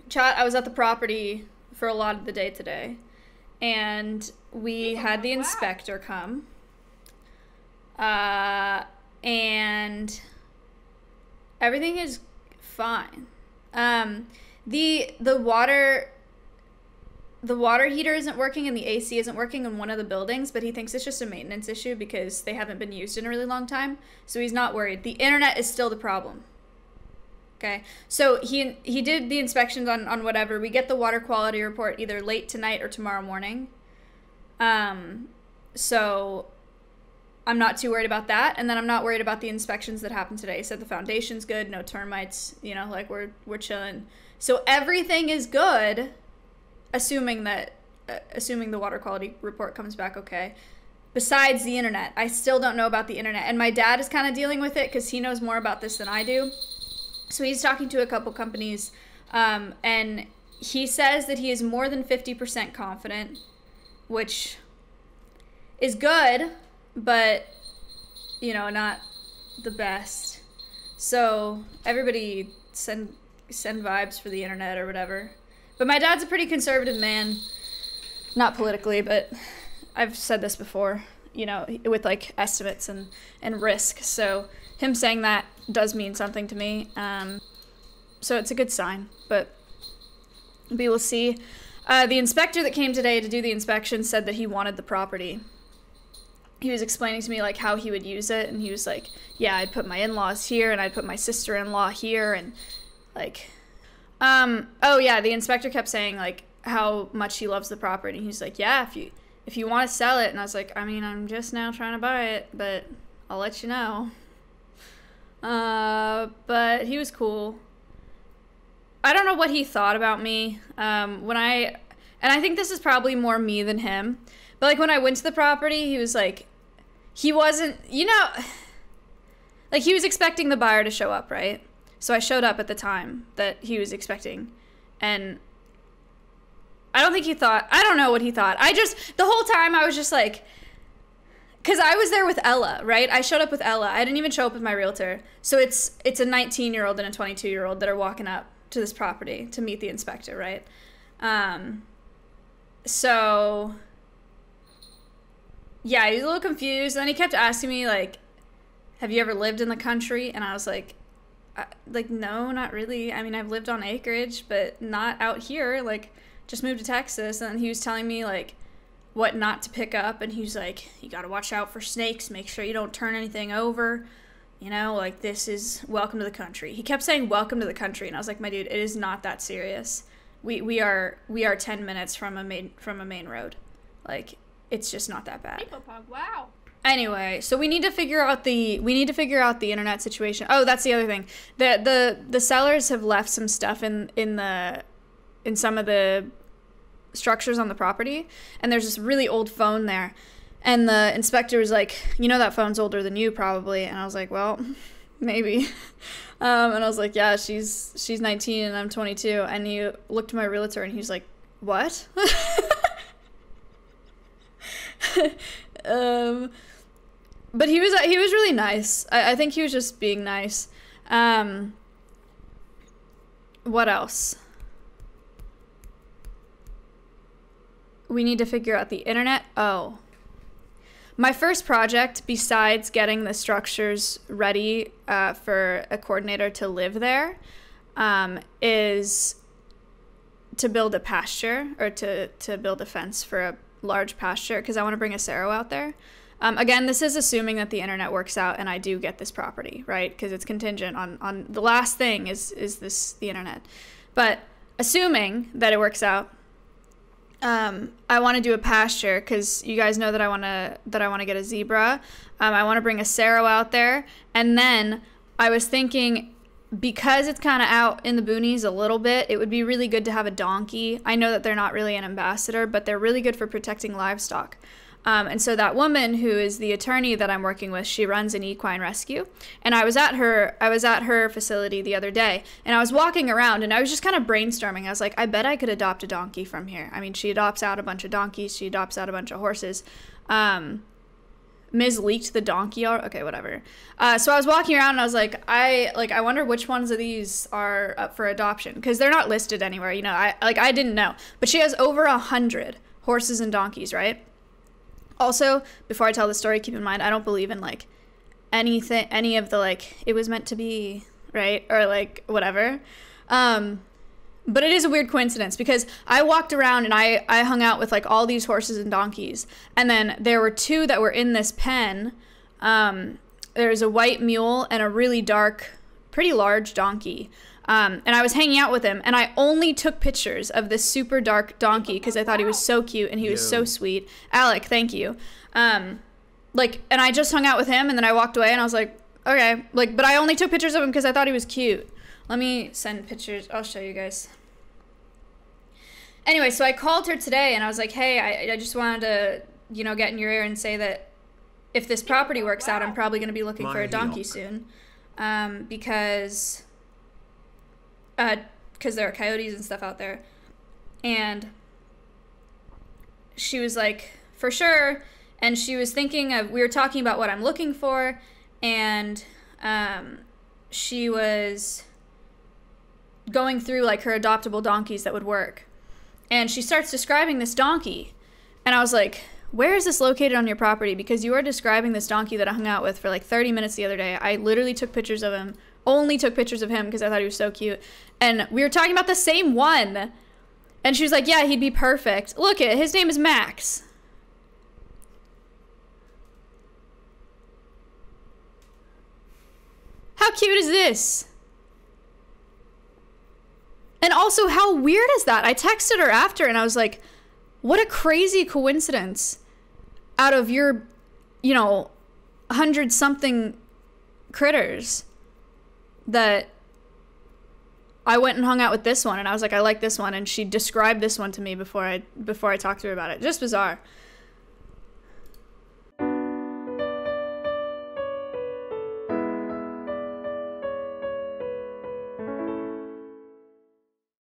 Chat, I was at the property for a lot of the day today, and we had the inspector come, and everything is fine. The water heater isn't working and the AC isn't working in one of the buildings, but he thinks it's just a maintenance issue because they haven't been used in a really long time, so he's not worried. The internet is still the problem. Okay, so he did the inspections on whatever. We get the water quality report either late tonight or tomorrow morning. So I'm not too worried about that. And then I'm not worried about the inspections that happened today. He said the foundation's good, no termites, you know, like we're chilling. So everything is good, assuming the water quality report comes back okay. Besides the internet. I still don't know about the internet. And my dad is kind of dealing with it because he knows more about this than I do. So he's talking to a couple companies, and he says that he is more than 50% confident, which is good, but, you know, not the best. So everybody send vibes for the internet or whatever. But my dad's a pretty conservative man, not politically, but I've said this before, you know, with like estimates and risk. So him saying that does mean something to me. So it's a good sign, but we will see. The inspector that came today to do the inspection said that he wanted the property. He was explaining to me like how he would use it, and he was like, yeah, I'd put my in-laws here and I'd put my sister-in-law here, and like oh yeah, the inspector kept saying like how much he loves the property. He's like, yeah, if you want to sell it. And I was like, I mean, I'm just now trying to buy it, but I'll let you know. But he was cool. I don't know what he thought about me. And I think this is probably more me than him, but like when I went to the property, he was like, he wasn't, you know, like he was expecting the buyer to show up, right? So I showed up at the time that he was expecting, and I don't think he thought, I don't know what he thought. The whole time I was just like, because I was there with Ella, right? I showed up with Ella. I didn't even show up with my realtor. So it's a 19-year-old and a 22-year-old that are walking up to this property to meet the inspector, right? So yeah, he was a little confused. And then he kept asking me, like, have you ever lived in the country? And I was like, no, not really. I mean, I've lived on acreage, but not out here. Like, just moved to Texas. And he was telling me, like, what not to pick up. And he was like, you got to watch out for snakes. Make sure you don't turn anything over. You know, like, this is welcome to the country. He kept saying welcome to the country. And I was like, my dude, it is not that serious. We are 10 minutes from a main road. Like, it's just not that bad. Wow. Anyway, so we need to figure out the internet situation. Oh, that's the other thing. The sellers have left some stuff in some of the structures on the property, and there's this really old phone there. And the inspector was like, you know that phone's older than you probably. And I was like, well, maybe. And I was like, yeah, she's 19 and I'm 22. And he looked at my realtor and he was like, what? But he was really nice. I think he was just being nice. What else? We need to figure out the internet. Oh. My first project, besides getting the structures ready for a coordinator to live there, is to build a pasture, or to build a fence for a large pasture, because I want to bring a Saro out there. Again, this is assuming that the internet works out and I do get this property, right? Because it's contingent on the last thing is the internet. But assuming that it works out, I want to do a pasture, because you guys know that I want to get a zebra. I want to bring a Saro out there, and then I was thinking, because it's kind of out in the boonies a little bit, it would be really good to have a donkey. I know that they're not really an ambassador, but they're really good for protecting livestock. And so that woman who is the attorney that I'm working with, she runs an equine rescue. And I was at her facility the other day, and I was walking around and I was just kind of brainstorming. I was like, I bet I could adopt a donkey from here. I mean, she adopts out a bunch of donkeys. She adopts out a bunch of horses. Ms. leaked the donkey. Okay, whatever. So I was walking around and I was like, I wonder which ones of these are up for adoption, because they're not listed anywhere. You know, I didn't know, but she has over 100 horses and donkeys, right? Also, before I tell the story, keep in mind I don't believe in like any of the like it was meant to be, right, or like whatever. But it is a weird coincidence, because I walked around and I hung out with like all these horses and donkeys. And then there were 2 that were in this pen. There's a white mule and a really dark, pretty large donkey. And I was hanging out with him, and I only took pictures of this super dark donkey because I thought he was so cute and he was so sweet. Alec, thank you. And I just hung out with him, and then I walked away and I was like, okay. Like, but I only took pictures of him because I thought he was cute. Let me send pictures. I'll show you guys. Anyway, so I called her today and I was like, hey, I just wanted to, you know, get in your ear and say that if this property works out, I'm probably going to be looking for a donkey soon. Because there are coyotes and stuff out there. And she was like, for sure. And she was thinking of, we were talking about what I'm looking for. And she was going through like her adoptable donkeys that would work. And she starts describing this donkey. And I was like, where is this located on your property? Because you are describing this donkey that I hung out with for like 30 minutes the other day. I literally took pictures of him. Only took pictures of him because I thought he was so cute. And we were talking about the same one. And she was like, yeah, he'd be perfect. Look it, his name is Max. How cute is this? And also, how weird is that? I texted her after and I was like, what a crazy coincidence. Out of your, you know, 100-something critters, that I went and hung out with this one, and I was like, I like this one, and she described this one to me before I talked to her about it. Just bizarre.